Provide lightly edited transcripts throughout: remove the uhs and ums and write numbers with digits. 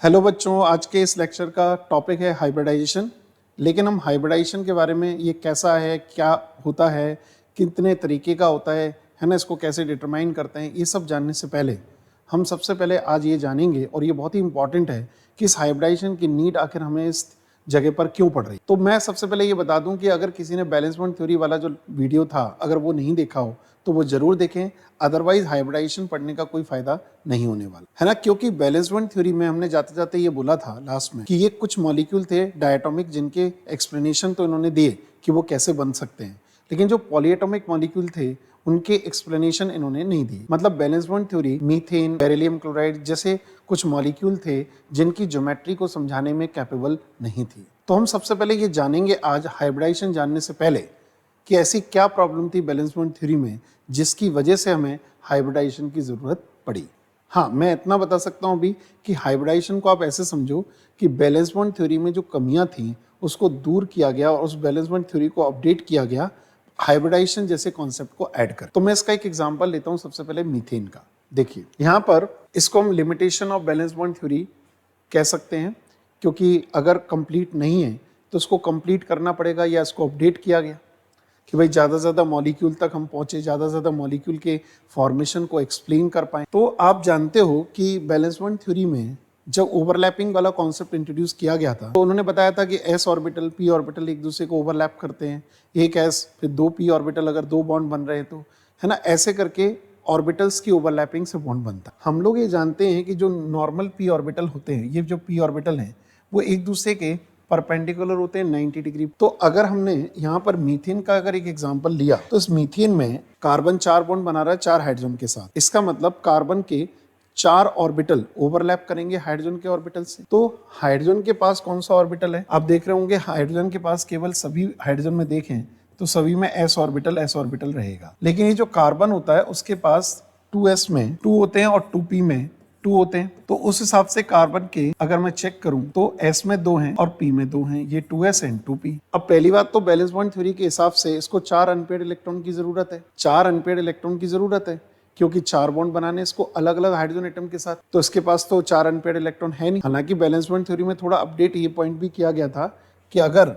Hello बच्चों, आज के इस लेक्चर का टॉपिक है हाइब्रिडाइजेशन। लेकिन हम हाइब्रिडाइजेशन के बारे में, ये कैसा है, क्या होता है, कितने तरीके का होता है ना, इसको कैसे डिटरमाइन करते हैं, ये सब जानने से पहले हम सबसे पहले आज ये जानेंगे, और ये बहुत ही इंपॉर्टेंट है कि इस हाइब्रिडाइजेशन की नीड आखिर हमें इस जगह पर क्यों पड़ रही। तो मैं सबसे पहले ये बता दूं कि अगर किसी ने बैलेंस बॉन्ड थ्योरी वाला जो वीडियो था, अगर वो नहीं देखा हो तो वो जरूर देखें, अदरवाइज हाइब्रिडाइजेशन पढ़ने का कोई फायदा नहीं होने वाला है ना। क्योंकि बैलेंस बॉन्ड थ्योरी में हमने जाते जाते ये बोला था लास्ट में कि ये कुछ मॉलिक्यूल थे डायटोमिक, जिनके एक्सप्लेनेशन तो इन्होंने दिए कि वो कैसे बन सकते हैं, लेकिन जो पॉलीएटॉमिक मॉलिक्यूल थे उनके एक्सप्लेनेशन इन्होंने नहीं दी। मतलब valence bond theory methane, beryllium chloride जैसे कुछ मॉलिक्यूल थे जिनकी ज्योमेट्री को समझाने में कैपेबल नहीं थी। तो हम सबसे पहले ये जानेंगे आज, हाइब्रिडाइजेशन जानने से पहले, कि ऐसी क्या प्रॉब्लम थी बैलेंस बॉन्ड थ्योरी में जिसकी वजह से हमें हाइब्रिडाइजेशन की जरूरत पड़ी। हाँ, मैं इतना बता सकता हूँ अभी कि हाइब्रिडाइजेशन को आप ऐसे समझो कि बैलेंस बॉन्ड थ्योरी में जो कमियां थी उसको दूर किया गया और उस बैलेंस बॉन्ड थ्योरी को अपडेट किया गया हाइब्रिडाइजेशन जैसे कॉन्सेप्ट को ऐड कर। तो मैं इसका एक एग्जांपल लेता हूँ, सबसे पहले मीथेन का। देखिए यहाँ पर इसको हम limitation of valence bond theory कह सकते हैं, क्योंकि अगर कंप्लीट नहीं है तो उसको कंप्लीट करना पड़ेगा, या इसको अपडेट किया गया कि भाई ज़्यादा से ज़्यादा मॉलिक्यूल तक हम पहुँचे, ज़्यादा से ज़्यादा मॉलिक्यूल के फॉर्मेशन को एक्सप्लेन कर पाएँ। तो आप जानते हो कि बैलेंस बॉन्ड थ्योरी में जब ओवरलैपिंग वाला कॉन्सेप्ट इंट्रोड्यूस किया गया था तो उन्होंने बताया था कि एस ऑर्बिटल, पी ऑर्बिटल एक दूसरे को ओवरलैप करते हैं, एक एस फिर दो पी ऑर्बिटल, अगर दो बॉन्ड बन रहे हैं तो, है ना, ऐसे करके ऑर्बिटल्स की ओवरलैपिंग से बॉन्ड बनता है। हम लोग ये जानते हैं कि जो नॉर्मल पी ऑर्बिटल होते हैं, ये जो पी ऑर्बिटल हैं वो एक दूसरे के परपेंडिकुलर होते हैं 90 डिग्री। तो अगर हमने यहाँ पर मीथेन का अगर एक एग्जांपल लिया तो इस मीथेन में कार्बन 4 बॉन्ड बना रहा है 4 हाइड्रोजन के साथ। इसका मतलब कार्बन के 4 ऑर्बिटल ओवरलैप करेंगे हाइड्रोजन के ऑर्बिटल से। तो हाइड्रोजन के पास कौन सा ऑर्बिटल है, आप देख रहे होंगे हाइड्रोजन के पास केवल, सभी हाइड्रोजन में देखें तो सभी में एस ऑर्बिटल रहेगा। लेकिन ये जो कार्बन होता है उसके पास 2s में 2 होते हैं और 2p में 2 होते हैं। तो उस हिसाब से कार्बन के अगर मैं चेक करूं तो s में 2 हैं और p में 2 हैं, ये 2s एंड 2p। अब पहली बात तो बैलेंस बॉन्ड थ्योरी के हिसाब से इसको 4 अनपेयर्ड इलेक्ट्रॉन की जरूरत है, 4 अनपेयर्ड इलेक्ट्रॉन की जरूरत है, क्योंकि 4 बॉन्ड बनाने इसको अलग अलग हाइड्रोजन एटम के साथ। तो इसके पास तो 4 अनपेयर्ड इलेक्ट्रॉन है नहीं। हालांकि बैलेंस बॉन्ड थ्योरी में थोड़ा अपडेट ये पॉइंट भी किया गया था कि अगर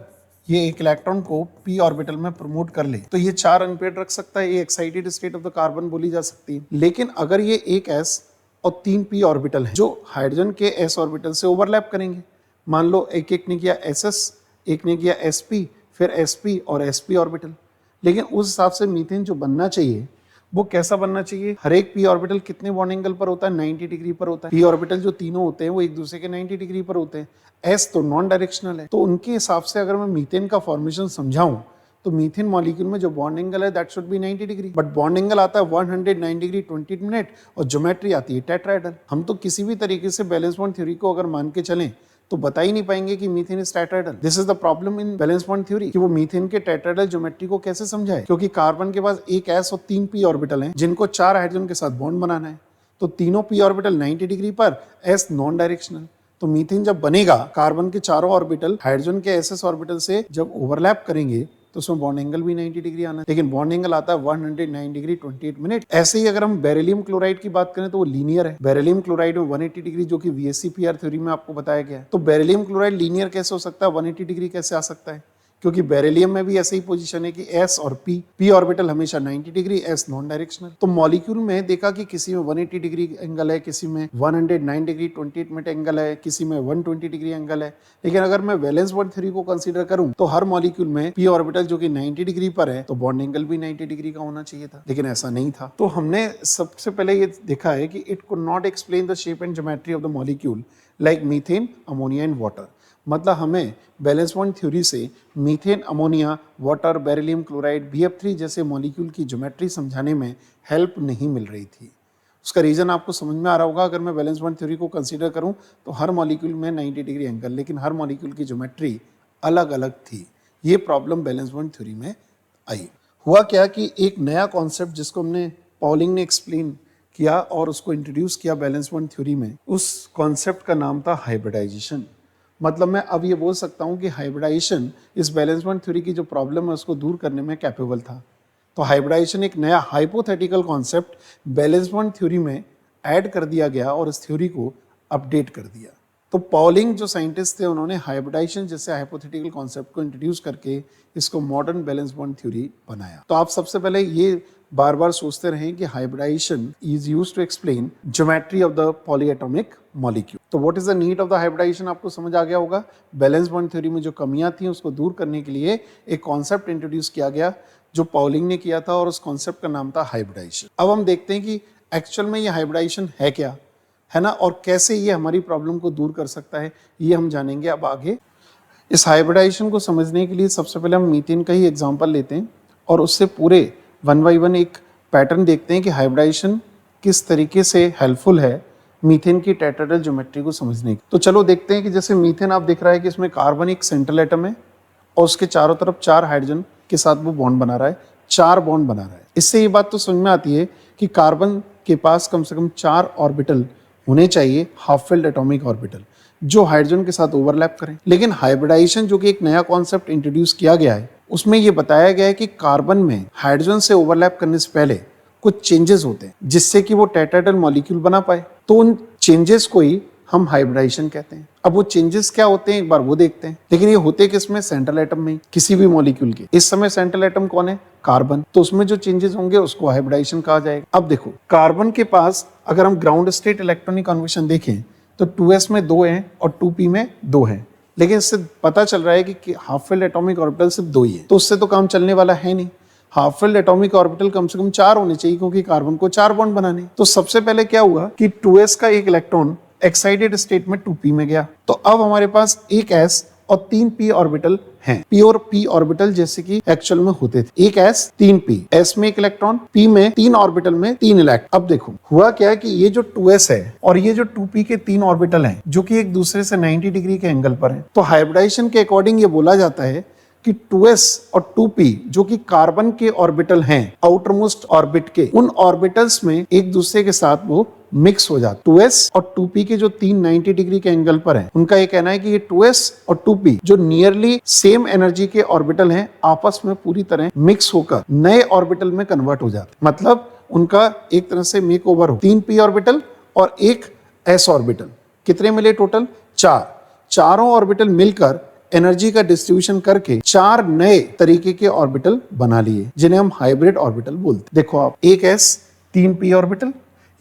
ये एक इलेक्ट्रॉन को p ऑर्बिटल में प्रमोट कर ले तो ये 4 अनपेयर्ड रख सकता है, ये excited state of the carbon बोली जा सकती है। लेकिन अगर ये एक s और 3 p ऑर्बिटल है जो हाइड्रोजन के s ऑर्बिटल से ओवरलैप करेंगे, मान लो एक एक ने किया ss, एक ने किया sp, फिर sp और sp ऑर्बिटल। लेकिन उस हिसाब से मीथेन जो बनना चाहिए वो कैसा बनना चाहिए, हर एक p ऑर्बिटल कितने बॉन्ड एंगल पर होता है, 90 डिग्री पर होता है। p ऑर्बिटल जो तीनों होते हैं वो एक दूसरे के 90 डिग्री पर होते हैं। s तो नॉन डायरेक्शनल है। तो उनके हिसाब से अगर मैं मीथेन का फॉर्मेशन समझाऊं तो मीथेन मॉलिक्यूल में जो बॉन्ड एंगल है that should be 90 degree, but bond angle आता है 109 डिग्री 20 मिनट और ज्योमेट्री आती है टेट्राहेड्रल। हम तो किसी भी तरीके से बैलेंस बॉन्ड थ्योरी को अगर मान के चलें तो बता ही नहीं पाएंगे कि methane is tetrahedral. This is the problem in valence bond theory कि वो मीथेन के टेट्राहेड्रल ज्योमेट्री को कैसे समझाए, क्योंकि कार्बन के पास एक s और 3 p ऑर्बिटल हैं जिनको 4 हाइड्रोजन के साथ बॉन्ड बनाना है। तो तीनों p ऑर्बिटल 90 डिग्री पर, s नॉन डायरेक्शनल। तो मीथेन जब बनेगा, कार्बन के चारों ऑर्बिटल हाइड्रोजन के ss ऑर्बिटल से जब ओवरलैप करेंगे तो उसमें बॉन्ड एंगल भी 90 डिग्री आना है, लेकिन बॉन्ड एंगल आता है 109 डिग्री 28 मिनट। ऐसे ही अगर हम बेरिलियम क्लोराइड की बात करें तो वो लीनियर है। बेरिलियम क्लोराइड में 180 डिग्री, जो कि VSEPR थ्योरी में आपको बताया गया है। तो बेरिलियम क्लोराइड लीनियर कैसे हो सकता है, 180 डिग्री कैसे आ सकता है, क्योंकि बेरिलियम में भी ऐसे ही पोजीशन है कि s और p ऑर्बिटल हमेशा 90 डिग्री, s नॉन डायरेक्शनल। तो मॉलिक्यूल में देखा कि किसी में 180 डिग्री एंगल है, किसी में 109 डिग्री 28 मिनट एंगल है, किसी में 120 डिग्री एंगल है। लेकिन अगर मैं वैलेंस बॉन्ड थ्योरी को कंसीडर करूं तो हर मॉलिक्यूल में p ऑर्बिटल जो कि 90 डिग्री पर है तो बॉन्ड एंगल भी 90 डिग्री का होना चाहिए था, लेकिन ऐसा नहीं था। तो हमने सबसे पहले ये देखा है कि it could not explain the shape and geometry of the molecule like methane, ammonia and water. मतलब हमें बैलेंस बॉन्ड थ्योरी से methane, ammonia, water, beryllium chloride, BF3 जैसे मॉलिक्यूल की ज्योमेट्री समझाने में हेल्प नहीं मिल रही थी। उसका रीजन आपको समझ में आ रहा होगा। अगर मैं बैलेंस बॉन्ड थ्योरी को कंसीडर करूं तो हर मॉलिक्यूल में 90 डिग्री एंगल, लेकिन हर मॉलिक्यूल की ज्योमेट्री अलग अलग थी। ये प्रॉब्लम बैलेंस बॉन्ड थ्योरी में आई। हुआ क्या कि एक नया कॉन्सेप्ट जिसको हमने पॉलिंग ने एक्सप्लेन किया और उसको इंट्रोड्यूस किया बैलेंस बॉन्ड थ्योरी में, उस कॉन्सेप्ट का नाम था हाइब्रिडाइजेशन। मतलब मैं अब ये बोल सकता हूँ कि हाइब्रिडाइजेशन इस बैलेंस बॉन्ड थ्योरी की जो प्रॉब्लम है उसको दूर करने में कैपेबल था। तो हाइब्रिडाइजेशन एक नया hypothetical concept valence bond theory में ऐड कर दिया गया और इस थ्योरी को अपडेट कर दिया। तो पॉलिंग जो साइंटिस्ट थे उन्होंने हाइब्रिडाइजेशन जैसे हाइपोथेटिकल कॉन्सेप्ट को इंट्रोड्यूस करके इसको मॉडर्न बैलेंस बॉन्ड थ्योरी बनाया। तो आप सबसे पहले ये बार बार सोचते रहें कि hybridisation is used to explain geometry of the polyatomic molecule. तो what is the need of the hybridization आपको समझ आ गया होगा। बैलेंस बॉन्ड थ्योरी में जो कमियां थी उसको दूर करने के लिए एक कॉन्सेप्ट इंट्रोड्यूस किया गया जो पॉलिंग ने किया था और उस कॉन्सेप्ट का नाम था हाइब्रिडाइजेशन। अब हम देखते हैं कि एक्चुअल में ये हाइब्रिडाइजेशन है क्या, है ना, और कैसे ये हमारी प्रॉब्लम को दूर कर सकता है, ये हम जानेंगे अब आगे। इस हाइब्रिडाइजेशन को समझने के लिए सबसे पहले हम मीथेन का ही एग्जांपल लेते हैं और उससे पूरे वन बाई वन एक पैटर्न देखते हैं कि हाइब्रिडाइजेशन किस तरीके से हेल्पफुल है मीथेन की टेट्राहेड्रल ज्योमेट्री को समझने की। तो चलो देखते हैं कि जैसे मीथेन आप देख रहा है कि इसमें कार्बन एक सेंट्रल एटम है और उसके चारों तरफ 4 हाइड्रोजन के साथ वो बॉन्ड बना रहा है, 4 बॉन्ड बना रहा है। इससे ये बात तो समझ में आती है कि कार्बन के पास कम से कम 4 ऑर्बिटल होने चाहिए, हाफ फिल्ड एटॉमिक ऑर्बिटल, जो हाइड्रोजन के साथ ओवरलैप करें। लेकिन हाइब्रिडाइजेशन जो कि एक नया कॉन्सेप्ट इंट्रोड्यूस किया गया है उसमें ये बताया गया है कि कार्बन में हाइड्रोजन से ओवरलैप करने से पहले कुछ चेंजेस होते हैं जिससे कि वो टेट्राहेड्रल मॉलिक्यूल बना पाए। तो उन चेंजेस को ही हम हाइब्रिडाइजेशन कहते हैं। अब वो चेंजेस क्या होते हैं एक बार वो देखते हैं। लेकिन ये होते किसमें? सेंट्रल एटम में, किसी भी मॉलिक्यूल के। इस समय सेंट्रल एटम कौन है? कार्बन। तो उसमें जो चेंजेस होंगे उसको हाइब्रिडाइजेशन कहा जाएगा। अब देखो कार्बन के पास अगर हम ग्राउंड स्टेट इलेक्ट्रॉनिक कन्फर्मेशन देखें तो 2s में 2 हैं और 2p में 2 हैं। लेकिन इससे पता चल रहा है कि हाफ फिल्ड एटॉमिक ऑर्बिटल सिर्फ 2 ही है, तो उससे तो काम चलने वाला है नहीं। हाफ फिल्ड एटॉमिक ऑर्बिटल कम से कम 4 होने चाहिए क्योंकि कार्बन को 4 बॉन्ड बनाने। तो सबसे पहले क्या हुआ कि 2s का एक इलेक्ट्रॉन एक्साइटेड स्टेट में 2p में गया। तो अब हमारे पास एक s और 3 p ऑर्बिटल हैं, p और p ऑर्बिटल जैसे कि एक्चुअल में होते थे। एक s 3 p, s में एक इलेक्ट्रॉन, p में 3 ऑर्बिटल में 3 इलेक्ट्रॉन। अब देखो हुआ क्या है कि ये जो 2s है और ये जो 2p के 3 ऑर्बिटल हैं जो कि एक दूसरे से 90 डिग्री के एंगल पर हैं। तो हाइब्रिडाइजेशन के अकॉर्डिंग ये बोला जाता है कि 2s और 2p जो कि कार्बन के ऑर्बिटल हैं आउटरमोस्ट ऑर्बिट के, उन ऑर्बिटल्स में एक दूसरे के साथ वो मिक्स हो जाते। 2s और 2p के जो 90 डिग्री के एंगल पर हैं, उनका ये कहना है कि ये 2s और 2p जो नियरली सेम एनर्जी के ऑर्बिटल हैं आपस में पूरी तरह मिक्स होकर नए ऑर्बिटल में कन्वर्ट हो जाते। मतलब उनका एक तरह से मेक ओवर हो। 3 p ऑर्बिटल और एक s ऑर्बिटल, कितने मिले टोटल? 4। चारों ऑर्बिटल मिलकर एनर्जी का डिस्ट्रीब्यूशन करके 4 नए तरीके के ऑर्बिटल बना लिए जिन्हें हम हाइब्रिड ऑर्बिटल बोलते हैं। देखो आप, एक s 3 p ऑर्बिटल,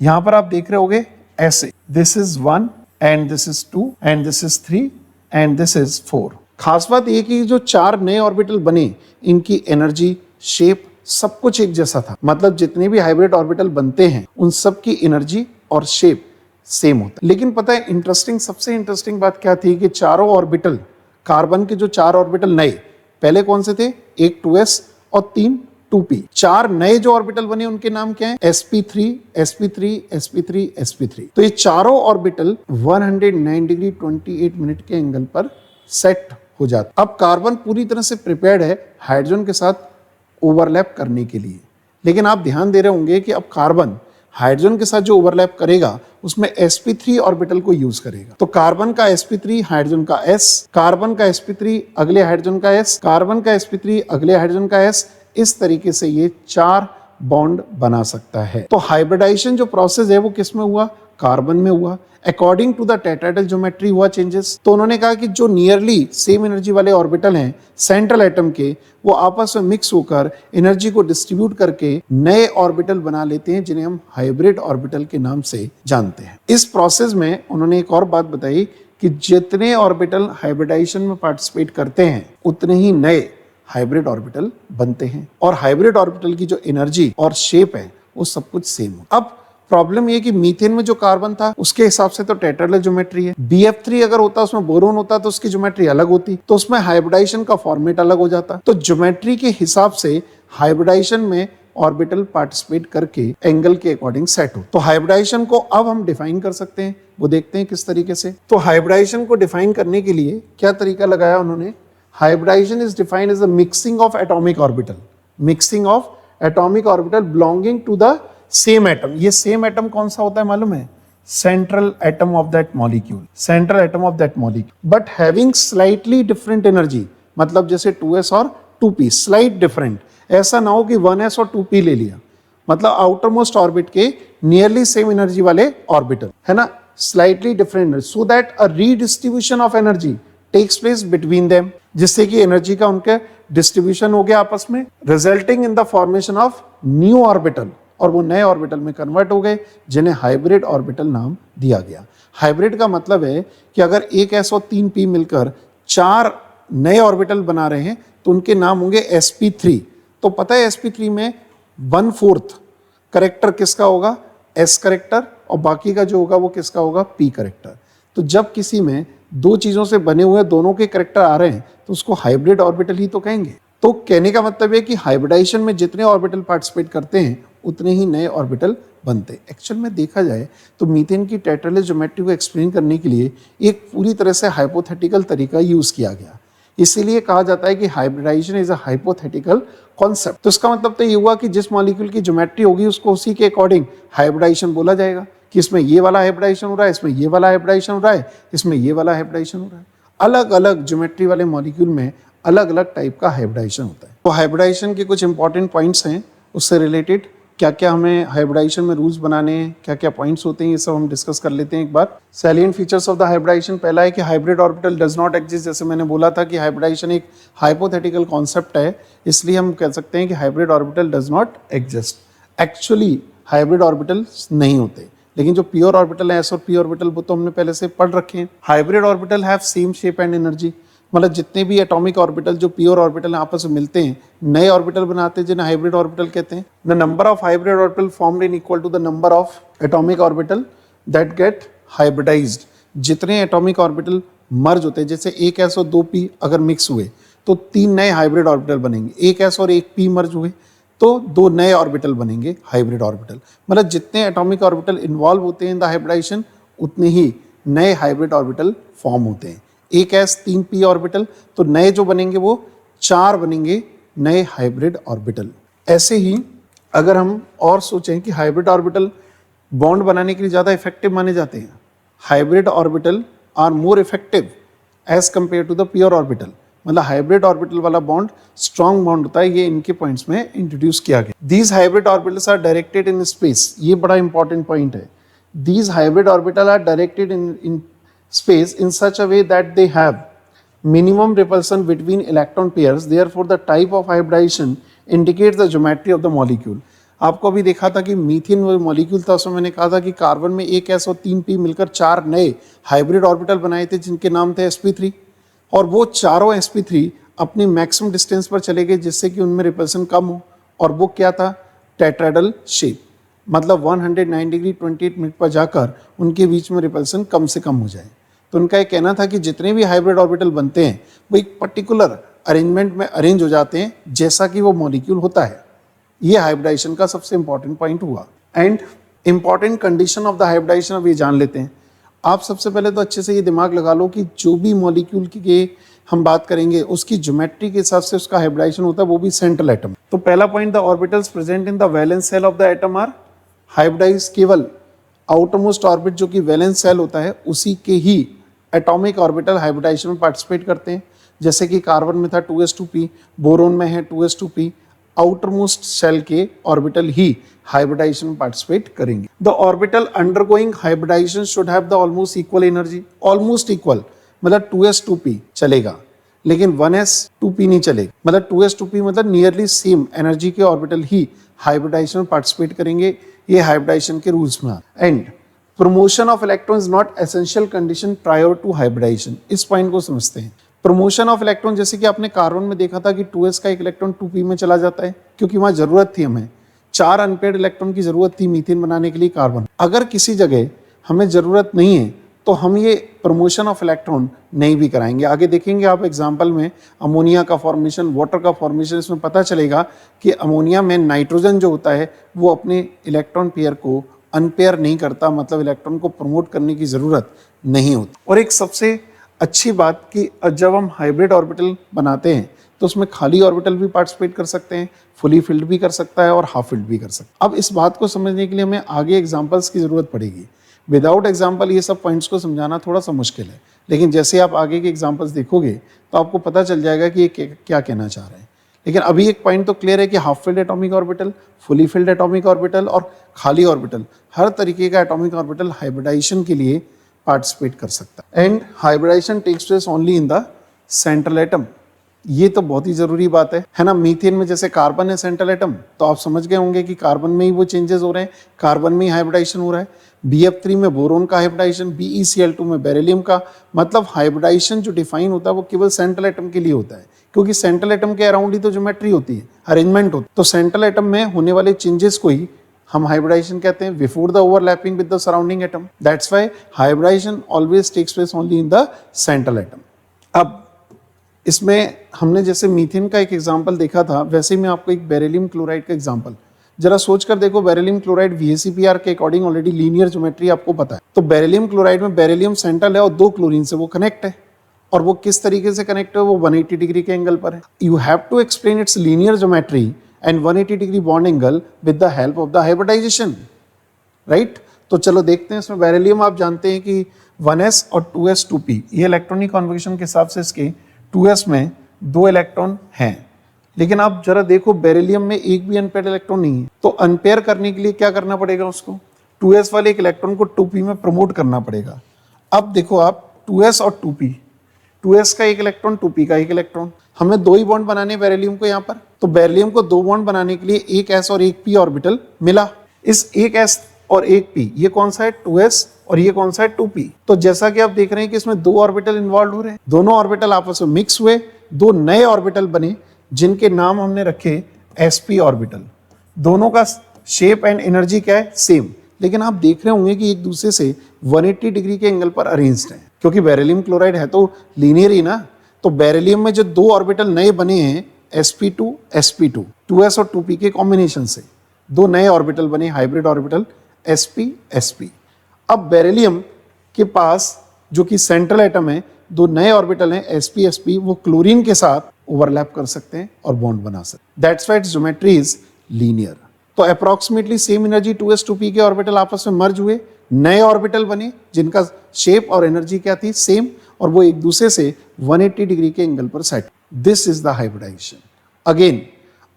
यहां पर आप देख रहे होगे ऐसे, this is 1 and this is 2 and this is 3 and this is 4। खास बात ये कि जो 4 नए ऑर्बिटल बने इनकी एनर्जी, शेप सब कुछ एक जैसा था। मतलब जितने भी हाइब्रिड ऑर्बिटल बनते हैं उन सब की एनर्जी और शेप सेम होता है। लेकिन पता है इंटरेस्टिंग, सबसे इंटरेस्टिंग बात क्या थी कि चारों ऑर्बिटल, कार्बन के जो 4 ऑर्बिटल नए, पहले कौन से थे? एक 2s और 3 2p। 4 नए जो ऑर्बिटल बने उनके नाम क्या है? sp3 sp3 sp3 sp3। तो ये चारों ऑर्बिटल 109 डिग्री 28 मिनट के एंगल पर सेट हो जाता। अब कार्बन पूरी तरह से प्रिपेयर्ड है हाइड्रोजन के साथ ओवरलैप करने के लिए। लेकिन आप ध्यान दे रहे होंगे कि अब कार्बन हाइड्रोजन के साथ जो ओवरलैप करेगा उसमें sp3 ऑर्बिटल को यूज करेगा। तो कार्बन का sp3 हाइड्रोजन का s, कार्बन का sp3 अगले हाइड्रोजन का s, कार्बन का sp3 अगले हाइड्रोजन का s, इस तरीके से ये 4 बॉन्ड बना सकता है। तो हाइब्रिडाइजेशन जो प्रोसेस है वो किस में हुआ? कार्बन में हुआ। According to the tetrahedral geometry हुआ चेंजेस। तो उन्होंने कहा कि जो नियरली सेम एनर्जी वाले ऑर्बिटल हैं सेंट्रल एटम के, वो आपस में मिक्स होकर एनर्जी को डिस्ट्रीब्यूट करके नए ऑर्बिटल बना लेते हैं जिन्हें हम हाइब्रिड ऑर्बिटल के नाम से जानते हैं। इस प्रोसेस में उन्होंने एक और बात बताई कि जितने ऑर्बिटल हाइब्रिडाइजेशन में पार्टिसिपेट करते हैं उतने ही नए हाइब्रिड ऑर्बिटल बनते हैं और हाइब्रिड ऑर्बिटल की जो एनर्जी और शेप है वो सब कुछ सेम हो। अब प्रॉब्लम ये कि मीथेन में जो कार्बन था उसके हिसाब से तो टेट्राहेड्रल ज्योमेट्री है। BF3 अगर होता उसमें बोरोन होता तो उसकी ज्योमेट्री अलग होती, तो उसमें हाइब्रिडाइजेशन का फॉर्मेट अलग हो जाता। तो ज्योमेट्री के हिसाब से हाइब्रिडाइजेशन में ऑर्बिटल पार्टिसिपेट करके एंगल के अकॉर्डिंग सेट हो। तो हाइब्रिडाइजेशन को अब हम डिफाइन कर सकते हैं, वो देखते हैं किस तरीके से। तो हाइब्रिडाइजेशन को डिफाइन करने के लिए क्या तरीका लगाया उन्होंने? Hybridization is defined as the mixing of atomic orbital, mixing of atomic orbital belonging to the same atom। ये same atom कौन सा होता है मालूम है? Central atom of that molecule, central atom of that molecule, but having slightly different energy। मतलब जैसे 2s और 2p slight different, ऐसा ना हो कि 1s और 2p ले लिया। मतलब आउटर मोस्ट ऑर्बिट के नियरली सेम एनर्जी वाले ऑर्बिटल, है ना, slightly different so that a redistribution of energy takes place between them, जिससे कि एनर्जी का उनके डिस्ट्रीब्यूशन हो गया आपस में, resulting in the formation of new orbital, और वो नए ऑर्बिटल में कन्वर्ट हो गए जिन्हें हाइब्रिड ऑर्बिटल नाम दिया गया। हाइब्रिड का मतलब है कि अगर एक s और 3p मिलकर 4 नए ऑर्बिटल बना रहे हैं तो उनके नाम होंगे sp3। तो पता है sp3 में 1/4 करेक्टर किसका होगा, s करेक्टर, और बाकी का जो होगा वो किसका होगा, p करेक्टर। तो जब किसी में दो चीजों से बने हुए दोनों के करेक्टर आ रहे हैं तो उसको हाइब्रिड ऑर्बिटल ही तो कहेंगे। तो कहने का मतलब है कि हाइब्रिडाइजेशन में जितने ऑर्बिटल पार्टिसिपेट करते हैं उतने ही नए ऑर्बिटल बनते हैं। एक्चुअल में देखा जाए तो मीथेन की टेट्राहेड्रल ज्योमेट्री को एक्सप्लेन करने के लिए एक पूरी तरह से हाइपोथेटिकल तरीका यूज किया गया, इसीलिए कहा जाता है कि hybridisation is a hypothetical concept. तो इसका मतलब तो ये हुआ कि जिस मॉलिक्यूल की ज्योमेट्री होगी उसको उसी के अकॉर्डिंग हाइब्रिडाइजेशन बोला जाएगा कि इसमें ये वाला हाइब्रिडाइजेशन हो रहा है, इसमें ये वाला हाइब्रिडाइजेशन हो रहा है, इसमें ये वाला हाइब्रिडाइजेशन हो रहा है। अलग अलग ज्योमेट्री वाले मॉलिक्यूल में अलग अलग टाइप का हाइब्रिडाइजेशन होता है। तो हाइब्रिडाइजेशन के कुछ इंपॉर्टेंट पॉइंट्स हैं, उससे रिलेटेड क्या क्या हमें हाइब्रिडाइजेशन में रूल्स बनाने हैं, क्या क्या पॉइंट्स होते हैं, ये सब हम डिस्कस कर लेते हैं एक बार। Salient features of the hybridization, पहला है कि hybrid orbital does not exist. जैसे मैंने बोला था कि हाइब्रिडाइजेशन एक हाइपोथेटिकल कॉन्सेप्ट है, इसलिए हम कह सकते हैं कि hybrid orbital does not exist. Actually hybrid orbitals नहीं होते, लेकिन जो प्योर ऑर्बिटल है s और p ऑर्बिटल वो तो हमने पहले से पढ़ रखे हैं। Hybrid orbital have same shape and energy, मतलब जितने भी एटॉमिक ऑर्बिटल जो प्योर ऑर्बिटल आपस में मिलते हैं नए ऑर्बिटल बनाते हैं जिन्हें हाइब्रिड ऑर्बिटल कहते हैं। The number of hybrid orbital formed in equal to the number of atomic orbital that get hybridised. जितने एटॉमिक ऑर्बिटल मर्ज होते हैं, जैसे एक s और 2p अगर मिक्स हुए तो 3 नए हाइब्रिड ऑर्बिटल बनेंगे, एक s और एक p मर्ज हुए तो 2 नए ऑर्बिटल बनेंगे हाइब्रिड ऑर्बिटल। मतलब जितने एटॉमिक ऑर्बिटल इन्वॉल्व होते हैं इन द हाइब्रिडाइजेशन उतने ही नए हाइब्रिड ऑर्बिटल फॉर्म होते हैं। एक s 3p ऑर्बिटल, तो नए जो बनेंगे वो 4 बनेंगे नए हाइब्रिड ऑर्बिटल। ऐसे ही अगर हम और सोचें कि हाइब्रिड ऑर्बिटल बॉन्ड बनाने के लिए ज़्यादा इफेक्टिव माने जाते हैं, hybrid orbital are more effective as compare to the pure orbital. मतलब हाइब्रिड ऑर्बिटल वाला बॉन्ड स्ट्रॉन्ग बॉन्ड होता है, ये इनके पॉइंट्स में इंट्रोड्यूस किया गया। These hybrid orbitals are directed in space, ये बड़ा इंपॉर्टेंट पॉइंट है। These hybrid orbital are directed in space in such a way that they have minimum repulsion between electron pairs, therefore the type of hybridization indicates the geometry of the molecule। आपको अभी देखा था कि methane वो molecule था, उसमें मैंने कहा था कि कार्बन में एक s और 3p मिलकर 4 नए हाइब्रिड ऑर्बिटल बनाए थे जिनके नाम थे sp3, और वो चारों sp3 अपनी मैक्सिमम डिस्टेंस पर चले गए जिससे कि उनमें रिपल्सन कम हो, और वो क्या था, टेट्राहेड्रल शेप, मतलब 109 डिग्री 28 मिनट पर जाकर उनके बीच में रिपल्सन कम से कम हो जाए। तो उनका ये कहना था कि जितने भी हाइब्रिड ऑर्बिटल बनते हैं वो एक पर्टिकुलर अरेंजमेंट में अरेंज हो जाते हैं जैसा कि वो मॉलिक्यूल होता है। ये हाइब्रिडाइजेशन का सबसे इंपॉर्टेंट पॉइंट हुआ। And important condition of the hybridisation अब ये जान लेते हैं। आप सबसे पहले तो अच्छे से ये दिमाग लगा लो कि जो भी मॉलिक्यूल की हम बात करेंगे उसकी ज्योमेट्री के हिसाब से उसका हाइब्रिडाइजेशन होता है, वो भी सेंट्रल एटम। तो पहला point, the orbitals present in the valence shell of the atom are hybridise. केवल आउटरमोस्ट ऑर्बिट जो कि वैलेंस सेल होता है उसी के ही एटॉमिक ऑर्बिटल हाइब्रिडाइजेशन में पार्टिसिपेट करते हैं। जैसे कि कार्बन में था 2s2p, बोरोन में है 2s2p, आउटरमोस्ट सेल के ऑर्बिटल ही हाइब्रिडाइजेशन में पार्टिसिपेट करेंगे। The orbital undergoing hybridisation should have the almost equal energy. Almost equal मतलब 2s2p चलेगा लेकिन 1s2p नहीं चलेगा। मतलब 2s2p मतलब नियरली सेम एनर्जी के ऑर्बिटल ही हाइब्रिडाइजेशन में पार्टिसिपेट करेंगे। ये हाइब्रिडाइजेशन के रूल्स में आता है। And promotion of electron is not essential condition prior to hybridisation. इस पॉइंट को समझते हैं। प्रमोशन ऑफ इलेक्ट्रॉन, जैसे कि आपने कार्बन में देखा था कि 2s का एक इलेक्ट्रॉन 2p में चला जाता है क्योंकि वहां जरूरत थी, हमें 4 अनपेयर्ड इलेक्ट्रॉन की जरूरत थी मीथेन बनाने के लिए कार्बन। अगर किसी जगह हमें जरूरत नहीं है तो हम ये प्रमोशन ऑफ इलेक्ट्रॉन नहीं भी कराएंगे। आगे देखेंगे आप एग्जाम्पल में अमोनिया का फॉर्मेशन, वाटर का फॉर्मेशन, इसमें पता चलेगा कि अमोनिया में नाइट्रोजन जो होता है वो अपने इलेक्ट्रॉन पेयर को अनपेयर नहीं करता, मतलब इलेक्ट्रॉन को प्रमोट करने की ज़रूरत नहीं होती। और एक सबसे अच्छी बात कि जब हम हाइब्रिड ऑर्बिटल बनाते हैं तो उसमें खाली ऑर्बिटल भी पार्टिसिपेट कर सकते हैं, फुली फिल्ड भी कर सकता है और हाफ फिल्ड भी कर सकता है। अब इस बात को समझने के लिए हमें आगे एग्जाम्पल्स की ज़रूरत पड़ेगी। विदाउट एग्जाम्पल ये सब पॉइंट्स को समझाना थोड़ा सा मुश्किल है, लेकिन जैसे आप आगे के एग्जाम्पल्स देखोगे तो आपको पता चल जाएगा कि ये क्या कहना चाह रहे हैं। लेकिन अभी एक पॉइंट तो क्लियर है कि half filled atomic orbital, fully filled atomic orbital और खाली ऑर्बिटल, हर तरीके का एटॉमिक ऑर्बिटल हाइब्रिडाइजेशन के लिए पार्टिसिपेट कर सकता है। And hybridisation takes place only in the central atom. ये तो बहुत ही जरूरी बात है ना। मीथेन में जैसे कार्बन है सेंट्रल एटम, तो आप समझ गए होंगे कि कार्बन में ही वो चेंजेस हो रहे हैं, कार्बन में ही हाइब्रिडाइजेशन हो रहा है। BF3 में बोरोन का हाइब्रिडाइजेशन, BeCl2 में बेरिलियम का। मतलब हाइब्रिडाइजेशन जो डिफाइन होता है वो केवल सेंट्रल एटम के लिए होता है, क्योंकि सेंट्रल एटम के अराउंड ही तो ज्योमेट्री होती है, अरेंजमेंट होती है। तो सेंट्रल एटम में होने वाले चेंजेस को ही हम हाइब्रिडाइजेशन कहते हैं, before the overlapping with the surrounding atom. That's why hybridisation always takes place only in the central atom. अब इसमें हमने जैसे मीथेन का एक एग्जांपल देखा था, वैसे ही मैं आपको एक बेरिलियम क्लोराइड का एग्जांपल जरा सोच कर देखो। बेरिलियम क्लोराइड VACPR के अकॉर्डिंग ऑलरेडी लीनियर ज्योमेट्री आपको पता है। तो बेरिलियम क्लोराइड में बेरिलियम सेंट्रल है और 2 क्लोरीन से वो कनेक्ट है, और वो किस तरीके से कनेक्ट है, वो 180 डिग्री के एंगल पर है। You have to explain its linear geometry and 180 degree bond angle with the help of the hybridisation, right. तो चलो देखते हैं। इसमें बेरिलियम आप जानते हैं कि 1s और 2s 2p, ये इलेक्ट्रॉनिक कॉन्फिगरेशन के हिसाब से इसके 2s में 2 इलेक्ट्रॉन हैं। लेकिन आप जरा देखो बेरिलियम में एक भी अनपेयर्ड इलेक्ट्रॉन नहीं है। तो अनपेयर करने के लिए क्या करना पड़ेगा, उसको 2s वाले एक इलेक्ट्रॉन को 2p में प्रमोट करना पड़ेगा। अब देखो आप 2s और 2p, 2s का एक इलेक्ट्रॉन, 2p का एक इलेक्ट्रॉन, हमें 2 ही बॉन्ड बनाने हैं बेरिलियम को यहाँ पर। तो बेरिलियम को 2 बॉन्ड बनाने के लिए एक s और एक p ऑर्बिटल मिला। इस एक s और एक p, ये कौन सा है 2s और ये कौन सा है 2p। तो जैसा कि आप देख रहे हैं कि इसमें 2 ऑर्बिटल इन्वॉल्व हो रहे हैं, दोनों ऑर्बिटल आपस में मिक्स हुए, 2 नए ऑर्बिटल बने जिनके नाम हमने रखे sp ऑर्बिटल। दोनों का शेप एंड एनर्जी क्या है, सेम। लेकिन आप देख रहे होंगे कि एक दूसरे से 180 डिग्री के एंगल पर अरेंज्ड है, क्योंकि बेरिलियम क्लोराइड है तो लीनियर ही ना। तो बेरिलियम में जो 2 ऑर्बिटल नए बने हैं sp2 sp2, 2s और 2p के कॉम्बिनेशन से 2 नए ऑर्बिटल बने, हाइब्रिड ऑर्बिटल sp sp। अब बेरिलियम के पास जो कि सेंट्रल एटम है, 2 नए ऑर्बिटल हैं sp sp, वो क्लोरीन के साथ ओवरलैप कर सकते हैं और बॉन्ड बना सकते हैं। That's why its geometry is linear. तो approximately same energy 2s 2p के ऑर्बिटल आपस में मर्ज हुए, नए ऑर्बिटल बने जिनका शेप और एनर्जी क्या थी, सेम, और वो एक दूसरे से 180 डिग्री के एंगल पर set. This is the hybridisation. Again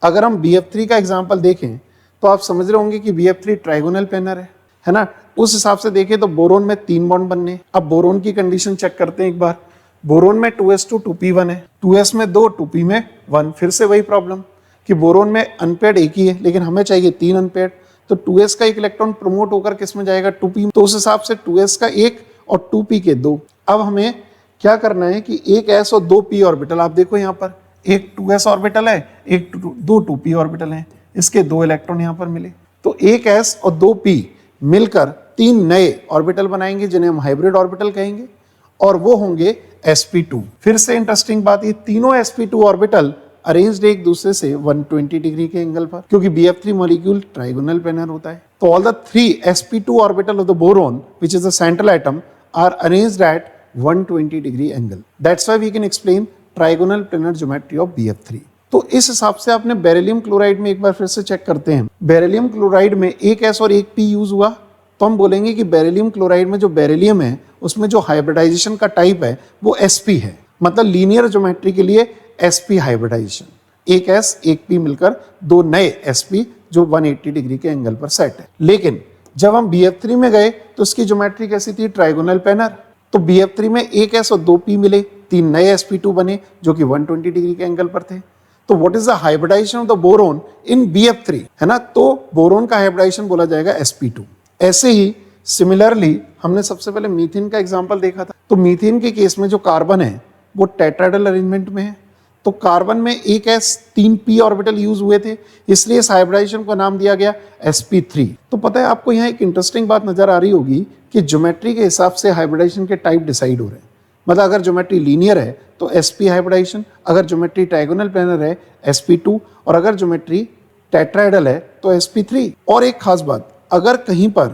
अगर हम BF3 का एग्जाम्पल देखें तो आप समझ रहे होंगे कि BF3 ट्राइगोनल प्लेनर है ना। उस हिसाब से देखें तो बोरोन में 3 बॉन्ड बनने। अब बोरोन की कंडीशन चेक करते हैं एक बार। बोरोन में 2s2 2p1 है, 2s में 2, 2p में 1। फिर से वही प्रॉब्लम कि बोरोन में अनपेयर्ड एक ही है, लेकिन हमें चाहिए 3 अनपेयर्ड। तो 2s का एक इलेक्ट्रॉन प्रमोट होकर किस में जाएगा, 2p। तो उस हिसाब से 2s का 1 और 2p के 2। अब हमें क्या करना है कि एक s और 2 p ऑर्बिटल, आप देखो यहाँ पर एक 2s ऑर्बिटल है, एक 2 2p ऑर्बिटल है, इसके 2 इलेक्ट्रॉन यहाँ पर मिले। तो एक s और 2 p मिलकर 3 नए ऑर्बिटल बनाएंगे जिन्हें हम हाइब्रिड ऑर्बिटल कहेंगे, और वो होंगे sp2। फिर से इंटरेस्टिंग बात, ये तीनों sp2 ऑर्बिटल अरेंज्ड एक दूसरे से 120 डिग्री के एंगल पर, क्योंकि BF3 मॉलिक्यूल ट्राइगोनल प्लेनर होता है। तो all the 3 sp2 orbital of the boron which is the central atom are arranged at 120 degree angle. That's why we can explain trigonal planar geometry of BF3। तो इस हिसाब से आपने beryllium chloride में एक बार फिर से चेक करते हैं। बेरिलियम क्लोराइड में एक s और एक p यूज हुआ, तो हम बोलेंगे कि बेरिलियम क्लोराइड में जो बेरिलियम है उसमें जो हाइब्रिडाइजेशन का टाइप है वो sp है। मतलब लीनियर ज्योमेट्री के लिए sp हाइब्रिडाइजेशन, एक s एक p मिलकर 2 नए sp जो 180 डिग्री के एंगल पर सेट है। लेकिन जब हम BF3 में गए तो उसकी ज्योमेट्री कैसी थी, ट्राइगोनल प्लेनर। तो BF3 में एक s और 2 p मिले, 3 नए sp2 बने जो कि 120 डिग्री के एंगल पर थे। तो what is the hybridisation of the boron in BF3, है ना। तो बोरोन का हाइब्रिडाइजेशन बोला जाएगा sp2। ऐसे ही सिमिलरली हमने सबसे पहले मीथेन का एग्जांपल देखा था। तो मीथेन के केस में जो कार्बन है वो टेट्राहेड्रल अरेंजमेंट में है। तो कार्बन में एक s 3 p ऑर्बिटल यूज हुए थे, इसलिए इस हाइब्रिडाइजेशन को नाम दिया गया sp3। तो पता है आपको यहाँ एक इंटरेस्टिंग बात नजर आ रही होगी कि ज्योमेट्री के हिसाब से हाइब्रिडाइजेशन के टाइप डिसाइड हो रहे हैं। मतलब अगर ज्योमेट्री लीनियर है तो sp हाइब्रिडाइजेशन, अगर ज्योमेट्री ट्राइगोनल प्लेनर है sp2, और अगर ज्योमेट्री टेट्राहेड्रल है तो sp3। और एक खास बात, अगर कहीं पर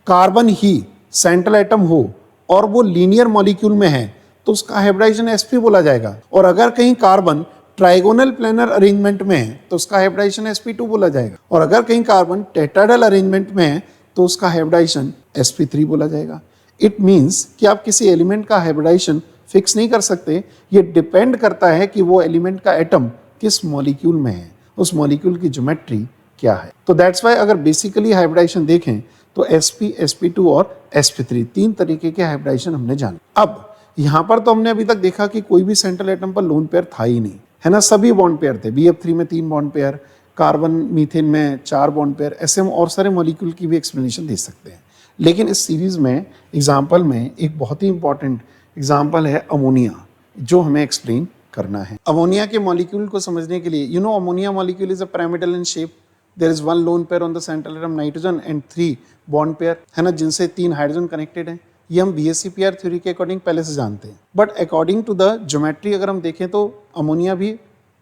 कार्बन ही सेंट्रल एटम हो और वो लीनियर मॉलिक्यूल में है तो उसका हाइब्रिडाइजेशन sp बोला जाएगा, और अगर कहीं कार्बन ट्राइगोनल प्लेनर अरेंजमेंट में है तो उसका हाइब्रिडाइजेशन sp2 बोला जाएगा, और अगर कहीं कार्बन टेट्राहेड्रल अरेंजमेंट में है तो उसका हाइब्रिडाइजेशन sp3 बोला जाएगा। इट मीन्स कि आप किसी एलिमेंट का हाइब्रिडाइजेशन फिक्स नहीं कर सकते, ये डिपेंड करता है कि वो एलिमेंट का एटम किस मॉलिक्यूल में है, उस मॉलिक्यूल की ज्योमेट्री क्या है। तो दैट्स वाई अगर बेसिकली हाइब्रिडाइजेशन देखें तो sp, sp2 और sp3 तीन तरीके के हाइब्रिडाइजेशन हमने जाने। अब यहाँ पर तो हमने अभी तक देखा कि कोई भी सेंट्रल एटम पर लोन पेयर था ही नहीं, है ना, सभी बॉन्ड पेयर थे। BF3 में 3 बॉन्ड पेयर, कार्बन मीथेन में 4 बॉन्ड पेयर, ऐसे हम और सारे मॉलिक्यूल की भी एक्सप्लेनेशन दे सकते हैं। लेकिन इस सीरीज में एग्जाम्पल में एक बहुत ही इंपॉर्टेंट एग्जाम्पल है अमोनिया, जो हमें एक्सप्लेन करना है। अमोनिया के मॉलिक्यूल को समझने के लिए, ammonia molecule is a pyramidal in shape, there is 1 lone pair on the central atom nitrogen and 3 bond pair, है ना, जिनसे 3 हाइड्रोजन कनेक्टेड हैं। ये हम BSc-PR थ्योरी के अकॉर्डिंग पहले से जानते हैं। But according to the geometry अगर हम देखें तो अमोनिया भी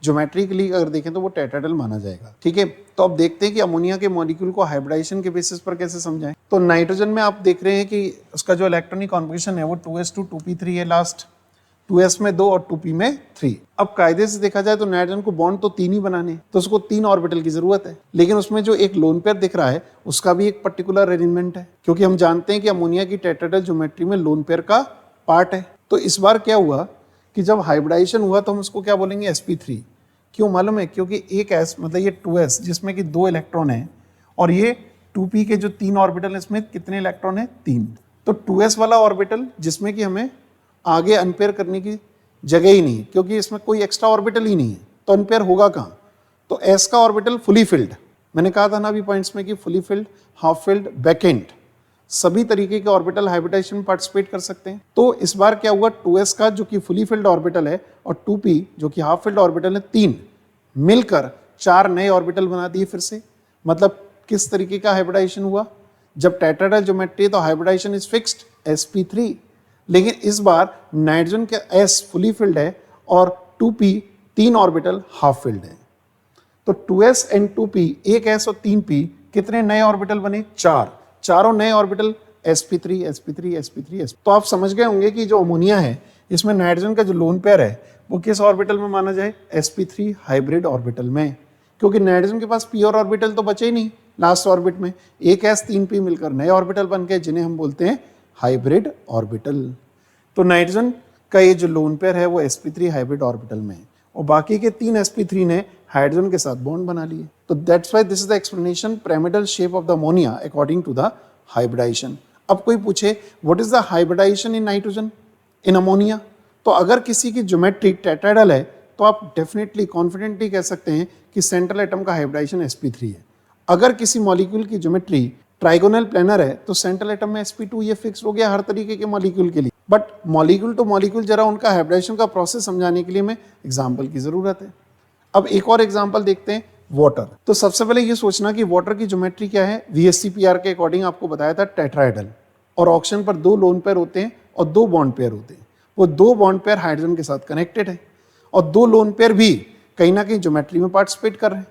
ज्योमेट्रिकली अगर देखें तो वो टेट्राहेड्रल माना जाएगा। ठीक है, तो अब देखते हैं कि अमोनिया के मॉलिक्यूल को हाइब्रिडाइजेशन के बेसिस पर कैसे समझाएं। तो नाइट्रोजन में आप देख रहे हैं कि उसका जो इलेक्ट्रॉनिक कॉन्फिगरेशन है वो 2s2 2p3 है, लास्ट 2s में 2 और 2p में 3। अब कायदे से देखा जाए तो नाइट्रोजन को बॉन्ड तो 3 ही बनाने, तो उसको 3 ऑर्बिटल की जरूरत है। लेकिन उसमें जो एक लोन पेयर दिख रहा है उसका भी एक पर्टिकुलर अरेंजमेंट है, क्योंकि हम जानते हैं कि अमोनिया की टेट्राहेड्रल ज्योमेट्री में लोन पेयर का पार्ट है। तो इस बार क्या हुआ कि जब हाइब्रिडाइजेशन हुआ तो हम उसको क्या बोलेंगे, sp3। क्यों मालूम है? क्योंकि एक s मतलब ये 2s जिसमें कि 2 इलेक्ट्रॉन है, और ये 2p के जो 3 ऑर्बिटल है इसमें कितने इलेक्ट्रॉन है, 3। तो 2s वाला ऑर्बिटल जिसमें कि हमें आगे अनपेयर करने की जगह ही नहीं, क्योंकि इसमें कोई एक्स्ट्रा ऑर्बिटल ही नहीं है, तो अनपेयर होगा कहाँ। तो s का ऑर्बिटल फुली फिल्ड, मैंने कहा था ना अभी पॉइंट्स में कि fully filled, half filled, backend, सभी तरीके के ऑर्बिटल हाइब्रिडाइजेशन में पार्टिसिपेट कर सकते हैं। तो इस बार क्या हुआ, 2s का जो कि फुली फिल्ड ऑर्बिटल है और 2p जो कि हाफ फिल्ड ऑर्बिटल है, 3 मिलकर 4 नए ऑर्बिटल बना दिए फिर से। मतलब किस तरीके का हाइब्रिडाइजेशन हुआ, जब टेट्राहेड्रल ज्योमेट्री तो हाइब्रिडाइजेशन इज फिक्स्ड sp3, लेकिन इस बार नाइट्रोजन के s फुली फिल्ड है और 2p 3 ऑर्बिटल हाफ फिल्ड है। तो 2s एंड 2p, एक s और 3p, कितने नए ऑर्बिटल बने, 4। चारों नए orbital sp3 sp3 sp3 sp। तो आप समझ गए होंगे कि जो अमोनिया है इसमें नाइट्रोजन का जो लोन पेयर है वो किस ऑर्बिटल में माना जाए, sp3 हाइब्रिड ऑर्बिटल में, क्योंकि नाइट्रोजन के पास p और ऑर्बिटल तो बचे ही नहीं लास्ट ऑर्बिट में। एक s 3p मिलकर नए ऑर्बिटल बन गए जिन्हें हम बोलते हैं हाइब्रिड ऑर्बिटल। तो नाइट्रोजन का ये जो लोन पेयर है वो sp3 हाइब्रिड ऑर्बिटल में है, और बाकी के 3 sp3 ने हाइड्रोजन के साथ बॉन्ड बना लिए। तो that's why this is the explanation pyramidal shape of the ammonia according to the hybridisation. अब कोई पूछे what is the hybridisation in nitrogen, in ammonia, तो अगर किसी की ज्योमेट्री टेट्राहेड्रल है तो आप डेफिनेटली कॉन्फिडेंटली कह सकते हैं कि सेंट्रल एटम का हाइब्रिडाइजेशन sp3 है। अगर किसी मॉलिक्यूल की ज्योमेट्री ट्राइगोनल प्लेनर है तो सेंट्रल एटम में sp2 ये फिक्स हो गया हर तरीके के मॉलिक्यूल के लिए। बट मॉलिक्यूल टू मॉलिक्यूल जरा उनका हाइब्रिडाइजेशन का प्रोसेस समझाने के लिए हमें एग्जाम्पल की जरूरत है। अब एक और एग्जाम्पल देखते हैं, वाटर। तो सबसे पहले ये सोचना कि वाटर की ज्योमेट्री क्या है। VSc-PR के अकॉर्डिंग आपको बताया था टेट्राहेड्रल, और ऑक्सीजन पर 2 लोन पेयर होते हैं और 2 बॉन्ड पेयर होते हैं। वो 2 बॉन्ड पेयर हाइड्रोजन के साथ कनेक्टेड है और 2 लोन पेयर भी कहीं ना कहीं ज्योमेट्री में पार्टिसिपेट कर रहे हैं।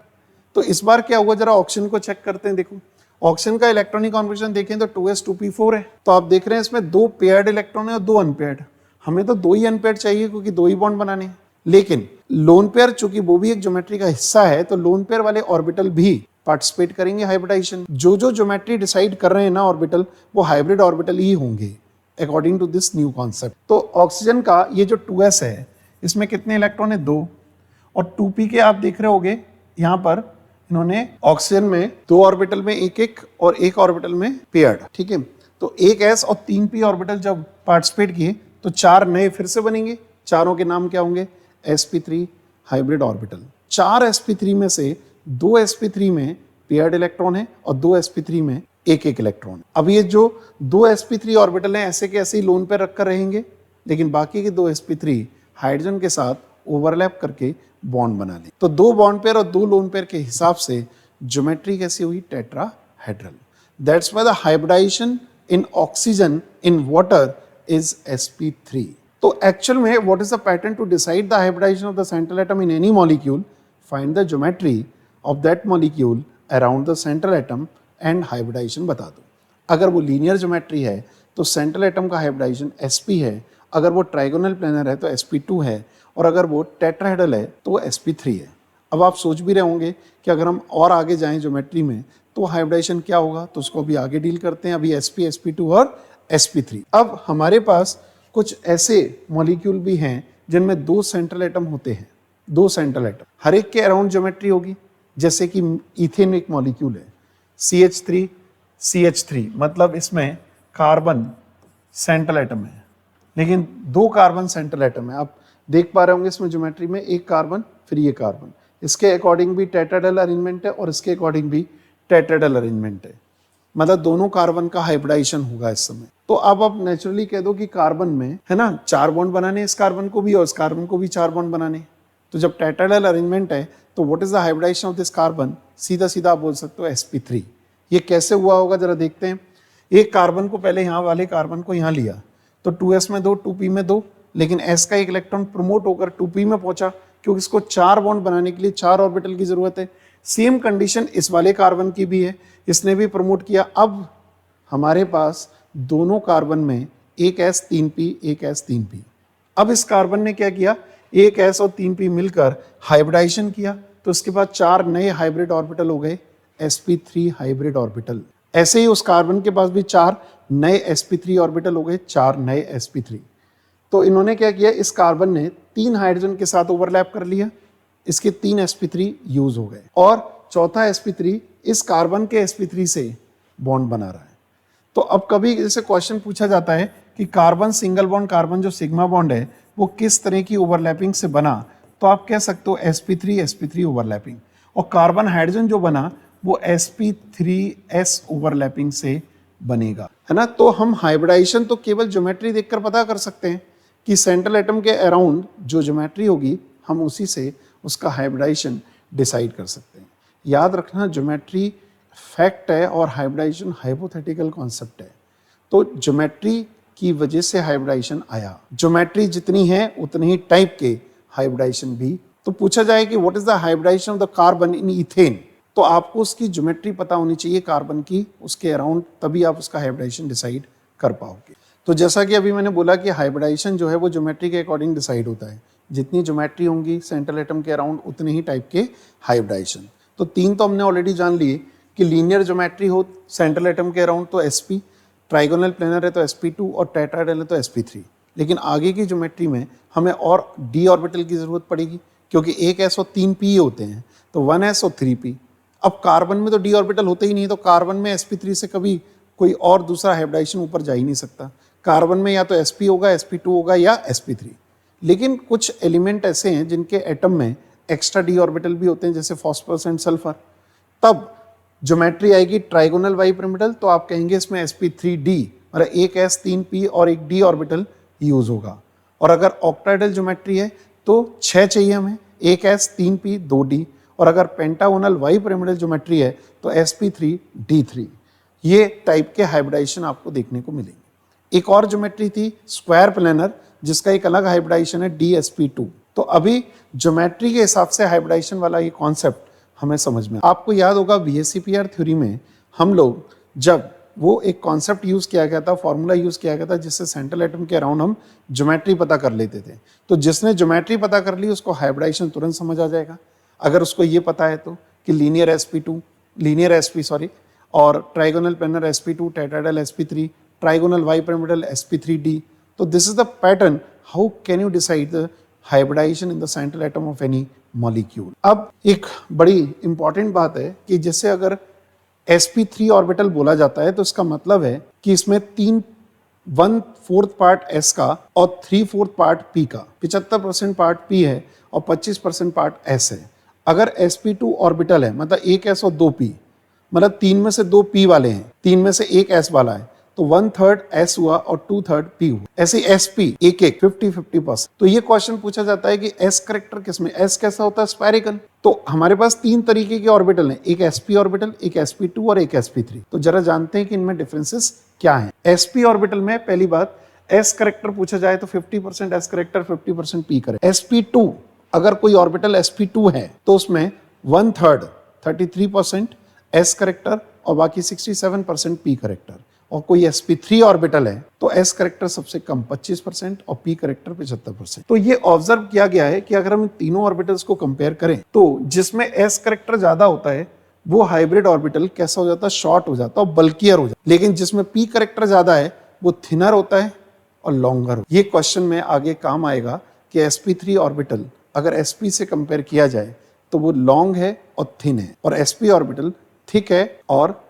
तो इस बार क्या हुआ, जरा ऑक्सीजन को चेक करते हैं। देखो ऑक्सीजन का इलेक्ट्रॉनिक कॉन्फिगरेशन देखें तो 2s 2p4 है। तो आप देख रहे हैं इसमें 2 पेयर्ड इलेक्ट्रॉन है और 2 अनपेयर्ड। हमें तो 2 ही अनपेयर्ड चाहिए क्योंकि 2 ही बॉन्ड बनाने हैं, लेकिन लोन पेयर चूंकि वो भी एक ज्योमेट्री का हिस्सा है तो लोन पेयर वाले ऑर्बिटल भी पार्टिसिपेट करेंगे हाइब्रिडाइजेशन। जो ज्योमेट्री डिसाइड कर रहे हैं ना ऑर्बिटल, वो हाइब्रिड ऑर्बिटल ही होंगे according to this new concept. तो ऑक्सीजन का ये जो 2s है इसमें कितने इलेक्ट्रॉन है, 2, और 2p के आप देख रहे होगे यहाँ पर इन्होंने ऑक्सीजन में 2 ऑर्बिटल में एक और एक ऑर्बिटल में पेयर्ड। ठीक है, तो एक s और 3p ऑर्बिटल जब पार्टिसिपेट किए तो 4 नए फिर से बनेंगे। चारों के नाम क्या होंगे, sp3 हाइब्रिड ऑर्बिटल। 4 sp3 में से 2 sp3 में पेयर्ड इलेक्ट्रॉन है और 2 sp3 में एक इलेक्ट्रॉन। अब ये जो 2 sp3 ऑर्बिटल हैं ऐसे के ऐसे ही लोन पे रखकर रहेंगे, लेकिन बाकी के 2 sp3 हाइड्रोजन के साथ ओवरलैप करके बॉन्ड बना ले। तो 2 बॉन्ड पेयर और 2 लोन पेयर के हिसाब से ज्योमेट्री कैसी हुई, tetrahedral. That's why the hybridisation in oxygen in water is sp3। तो एक्चुअल में what is the pattern to decide the hybridisation of the central atom in any molecule, find the geometry of that molecule around the central atom and hybridisation बता दो। अगर वो linear geometry है तो central atom का hybridisation sp है, अगर वो ट्राइगोनल प्लेनर है तो sp2 है, और अगर वो टेट्राहेड्रल है तो वो sp3 है। अब आप सोच भी रहे होंगे कि अगर हम और आगे जाएं ज्योमेट्री में तो हाइब्रिडाइजेशन क्या होगा, तो उसको अभी आगे डील करते हैं। अभी sp, sp2 और sp3। अब हमारे पास कुछ ऐसे मॉलिक्यूल भी हैं जिनमें 2 सेंट्रल एटम होते हैं, दो सेंट्रल एटम, हर एक के अराउंड ज्योमेट्री होगी। जैसे कि इथेन एक मॉलिक्यूल है, CH3 CH3, मतलब इसमें कार्बन सेंट्रल एटम है, लेकिन दो कार्बन सेंट्रल एटम है। आप देख पा रहे होंगे इसमें ज्योमेट्री में एक कार्बन फिर ये कार्बन, इसके अकॉर्डिंग भी टेट्राहेड्रल अरेंजमेंट है और इसके अकॉर्डिंग भी टेट्राहेड्रल अरेंजमेंट है, मतलब दोनों कार्बन का हाइब्रिडाइजेशन होगा इस समय। तो अब आप नेचुरली कह दो कि कार्बन में है ना 4 बॉन्ड बनाने, इस कार्बन को भी और इस कार्बन को भी 4 बॉन्ड बनाने। तो जब टेट्राहेड्रल अरेंजमेंट है तो what is the hybridisation of this carbon, सीधा सीधा आप बोल सकते हो sp3। ये कैसे हुआ होगा जरा देखते हैं। एक कार्बन को पहले यहाँ वाले कार्बन को यहाँ लिया तो 2s में 2 2p में 2, लेकिन s का एक इलेक्ट्रॉन प्रमोट होकर 2p में पहुंचा, क्योंकि इसको 4 बॉन्ड बनाने के लिए 4 ऑर्बिटल की जरूरत है। सेम कंडीशन इस वाले कार्बन की भी है, इसने भी प्रमोट किया। अब हमारे पास दोनों कार्बन में एक s 3p एक s 3p। अब इस कार्बन ने क्या किया, एक s और 3p मिलकर हाइब्रिडाइजेशन किया, तो इसके बाद 4 नए हाइब्रिड ऑर्बिटल हो गए sp3 हाइब्रिड ऑर्बिटल। ऐसे ही उस कार्बन के पास भी 4 नए sp3 ऑर्बिटल हो गए, 4 नए sp3। तो इन्होंने क्या किया, इस कार्बन ने 3 हाइड्रोजन के साथ ओवरलैप कर लिया, इसके 3 sp3 यूज हो गए और चौथा sp3 इस कार्बन के sp3 से बॉन्ड बना रहा है। तो अब कभी जैसे क्वेश्चन पूछा जाता है कि कार्बन सिंगल बॉन्ड कार्बन जो सिग्मा बॉन्ड है वो किस तरह की ओवरलैपिंग से बना, तो आप कह सकते हो sp3 ओवरलैपिंग, और कार्बन हाइड्रोजन जो बना वो sp3s ओवरलैपिंग से बनेगा, है ना। तो हम हाइब्रिडाइजेशन तो केवल ज्योमेट्री देखकर पता कर सकते हैं कि सेंट्रल एटम के अराउंड जो ज्योमेट्री होगी हम उसी से उसका हाइब्रिडाइजेशन डिसाइड कर सकते हैं। याद रखना, ज्योमेट्री फैक्ट है और हाइब्रिडाइजेशन हाइपोथेटिकल कॉन्सेप्ट है। तो ज्योमेट्री की वजह से हाइब्रिडाइजेशन आया, ज्योमेट्री जितनी है उतनी ही टाइप के हाइब्रिडाइजेशन भी। तो पूछा जाए कि what is the hybridisation of the carbon in ethane, तो आपको उसकी ज्योमेट्री पता होनी चाहिए कार्बन की, उसके अराउंड, तभी आप उसका हाइब्रिडाइजेशन डिसाइड कर पाओगे। तो जैसा कि अभी मैंने बोला कि हाइब्रिडाइजेशन जो है वो ज्योमेट्री के अकॉर्डिंग डिसाइड होता है, जितनी ज्योमेट्री होंगी सेंट्रल एटम के अराउंड उतने ही टाइप के हाइब्रिडाइजेशन। तो 3 तो हमने ऑलरेडी जान लिए कि लीनियर ज्योमेट्री हो सेंट्रल एटम के अराउंड तो sp, ट्राइगोनल प्लेनर है तो sp2 और टेट्राहेड्रल है तो sp3। लेकिन आगे की ज्योमेट्री में हमें और d ऑर्बिटल की जरूरत पड़ेगी, क्योंकि एक s और 3p होते हैं, तो 1s और 3p। अब कार्बन में तो d ऑर्बिटल होते ही नहीं, तो कार्बन में sp3 से कभी कोई और दूसरा हाइब्रिडाइजेशन ऊपर जा ही नहीं सकता। कार्बन में या तो sp होगा, sp2 होगा या sp3। लेकिन कुछ एलिमेंट ऐसे हैं जिनके एटम में एक्स्ट्रा d ऑर्बिटल भी होते हैं, जैसे फॉस्फोरस एंड सल्फर। तब ज्योमेट्री आएगी ट्राइगोनल बाइपिरामिडल, तो आप कहेंगे इसमें sp3d, मतलब एक s 3p और एक d ऑर्बिटल यूज होगा। और अगर ऑक्टाहेड्रल ज्योमेट्री है तो 6 चाहिए हमें, एक s 3p 2d, और अगर पेंटागोनल बाइपिरामिडल ज्योमेट्री है तो sp3d3। ये टाइप के हाइब्रिडाइजेशन आपको देखने को मिलेंगे। एक और ज्योमेट्री थी स्क्वायर प्लेनर, जिसका एक अलग हाइब्रिडाइजेशन है dsp2। तो अभी ज्योमेट्री के हिसाब से हाइब्रिडाइजेशन वाला ये कॉन्सेप्ट हमें समझ में। आपको याद होगा VSEPR थ्योरी में हम लोग जब वो एक कॉन्सेप्ट यूज किया गया था, फॉर्मूला यूज किया गया था, जिससे सेंट्रल एटम के अराउंड हम ज्योमेट्री पता कर लेते थे। तो जिसने ज्योमेट्री पता कर ली उसको हाइब्रिडाइजेशन तुरंत समझ आ जाएगा। अगर उसको ये पता है तो कि लीनियर sp और trigonal planar sp2, tetrahedral sp3, trigonal bipyramidal sp3d। तो this is the pattern, how can you decide the hybridisation in the central atom of any molecule. अब एक बड़ी इंपॉर्टेंट बात है कि जैसे अगर sp3 ऑर्बिटल बोला जाता है तो इसका मतलब है कि इसमें 1/4 पार्ट s का और 3/4 पार्ट p का, 75% पार्ट p है और 25% पार्ट s है। अगर sp2 ऑर्बिटल है मतलब एक s और 2p, मतलब 3 में से 2 p वाले हैं, 3 में से एक s वाला है, तो 1/3 s हुआ और 2/3 p हुआ। ऐसे sp एक 50-50%। तो ये क्वेश्चन पूछा जाता है कि s करेक्टर किसमें, s कैसा होता है, स्फेरिकल। तो हमारे पास 3 तरीके के ऑर्बिटल हैं, एक sp ऑर्बिटल, एक sp2 और एक sp3। तो जरा जानते हैं कि इनमें डिफरेंसेस क्या हैं। sp ऑर्बिटल में पहली बात, s करेक्टर पूछा जाए तो 50% s character, 50% p character. sp2 अगर कोई ऑर्बिटल sp2 है तो उसमें 1/3 33% s करेक्टर और बाकी 67% p करेक्टर। और कोई sp3 ऑर्बिटल है तो s करेक्टर सबसे कम 25% और p करेक्टर 75%। तो ये ऑब्जर्व किया गया है कि अगर हम तीनों ऑर्बिटल्स को कंपेयर करें तो जिसमें s करेक्टर ज्यादा होता है वो हाइब्रिड ऑर्बिटल कैसा हो जाता है, शॉर्ट हो जाता है और बल्कियर हो जाता है। लेकिन जिसमें p करेक्टर ज्यादा है वो थिनर होता है और लॉन्गर। ये क्वेश्चन में आगे काम आएगा कि sp3 ऑर्बिटल अगर sp से कंपेयर किया जाए तो वो लॉन्ग है और थिन है, और sp ऑर्बिटल थिक है और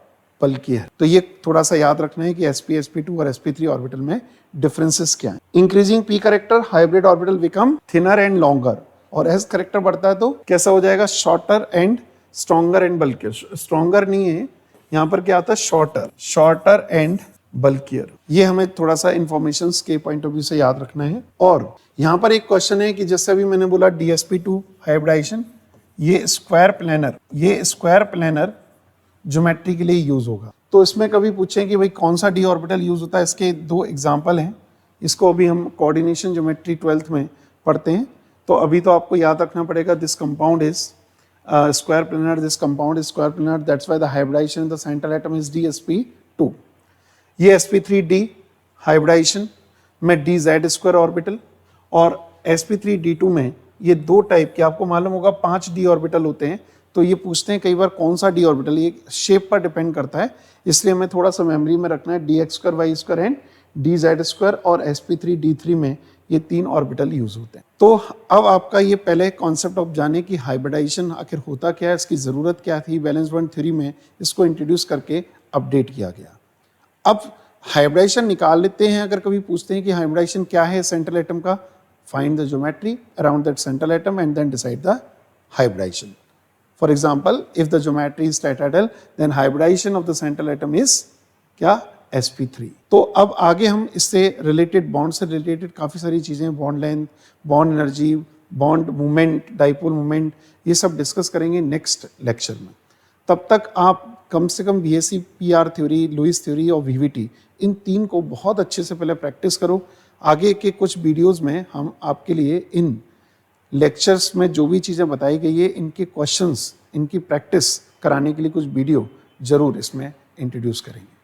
बल्कि है। तो ये थोड़ा सा याद रखना है कि sp, sp2 और sp3 ऑर्बिटल में डिफरेंसेस क्या हैं। Increasing p character hybrid orbital become thinner and longer, और s करेक्टर बढ़ता है तो कैसा हो जाएगा, shorter and stronger and bulkier. Stronger नहीं है, यहाँ पर क्या आता है, शॉर्टर एंड बल्कियर। ये हमें थोड़ा सा इंफॉर्मेशन के पॉइंट ऑफ व्यू से याद रखना है। और यहाँ पर एक क्वेश्चन है कि जैसे अभी मैंने बोला DsP2 हाइब्रिडाइजेशन, ये स्क्वायर प्लेनर ज्योमेट्री के लिए यूज होगा। तो इसमें कभी पूछें कि भाई कौन सा डी ऑर्बिटल यूज होता है, इसके दो एग्जांपल हैं। इसको अभी हम कोऑर्डिनेशन ज्योमेट्री 12th में पढ़ते हैं। तो अभी तो आपको याद रखना पड़ेगा, this compound is square planar, this compound is square planar, that's why the hybridisation in the central atom is DsP2। ये sp3d हाइब्रिडाइजेशन में dz स्क्वायर ऑर्बिटल, और sp3d2 में ये दो टाइप के, आपको मालूम होगा 5 डी ऑर्बिटल होते हैं। तो ये पूछते हैं कई बार कौन सा डी ऑर्बिटल, ये शेप पर डिपेंड करता है, इसलिए हमें थोड़ा सा मेमोरी में रखना है, dx square y square and dz square, और sp3d3 में ये 3 ऑर्बिटल यूज होते हैं। तो अब आपका ये पहले कॉन्सेप्ट ऑफ जाने कि हाइब्रिडाइजेशन आखिर होता क्या है, इसकी ज़रूरत क्या थी, बैलेंस बॉन्ड थ्योरी में इसको इंट्रोड्यूस करके अपडेट किया गया। अब हाइब्रिडाइजेशन निकाल लेते हैं। अगर कभी पूछते हैं कि हाइब्रिडाइजेशन क्या है सेंट्रल एटम का, find the geometry around that central atom and then decide the hybridisation. For example, if the geometry is tetrahedral then hybridisation of the central atom is क्या, sp3। तो अब आगे हम इससे रिलेटेड, बॉन्ड से related काफ़ी सारी चीज़ें, bond length, bond energy, bond movement, dipole movement, ये सब डिस्कस करेंगे नेक्स्ट लेक्चर में। तब तक आप कम से कम BSc PR theory, Lewis theory और VVT, इन 3 को बहुत अच्छे से पहले प्रैक्टिस करो। आगे के कुछ वीडियोस में हम आपके लिए इन लेक्चर्स में जो भी चीज़ें बताई गई है, इनके क्वेश्चंस, इनकी प्रैक्टिस कराने के लिए कुछ वीडियो जरूर इसमें इंट्रोड्यूस करेंगे।